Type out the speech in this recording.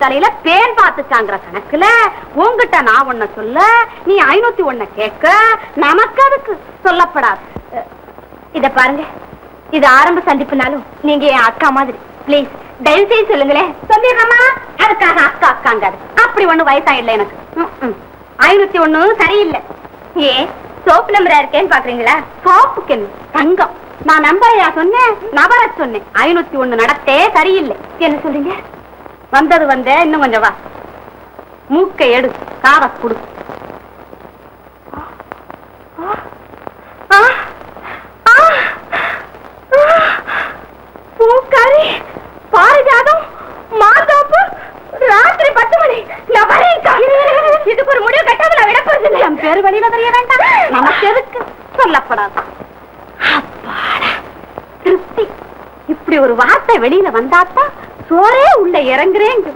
தலையில பேன் பார்த்துச்சாங்கிற கணக்குல உங்ககிட்ட நான் ஒன்ன சொல்ல, நீ 501 கேட்க, நமக்கு அதுக்கு சொல்லப்படாது. இத பாருங்க, இது ஆரம்ப சந்திப்புனாலும் நீங்க என் அக்கா மாதிரி. பிளீஸ் தயவு செய்து சொல்லுங்களேன். சொல்லிடுறமா, அதுக்காக அக்கா அக்காங்க அப்படி ஒண்ணு வயசாயில்லை எனக்கு. 501 சரியில்லை. ஏன் சோப்பு நம்பரா இருக்கேன்னு பாக்குறீங்களா? சோப்புக்கு தங்கம். நான் நம்பரையா சொன்னேன், நபர சொன்னேன். 501 நடத்தே சரியில்லை. என்ன சொல்றீங்க? வந்தது வந்த, இன்னும் கொஞ்சம் வா. மூக்கை எடு, காதை குடு. பூக்காரி, பாரிஜாதம், மாந்தோப்பு, ராத்திரி 10 மணி. நான் வரேன். இதுக்கு ஒரு முடிவு கட்டாம நான் விட போறதில்லை. என் பேரு வெளியில தெரிய வேண்டாம், நமக்கு எதுக்கு சொல்லப்படாது. அப்பாடா, திருப்தி. இப்படி ஒரு வார்த்தை வெளியில வந்தாத்தான் சோரே உள்ள இறங்குறேங்க.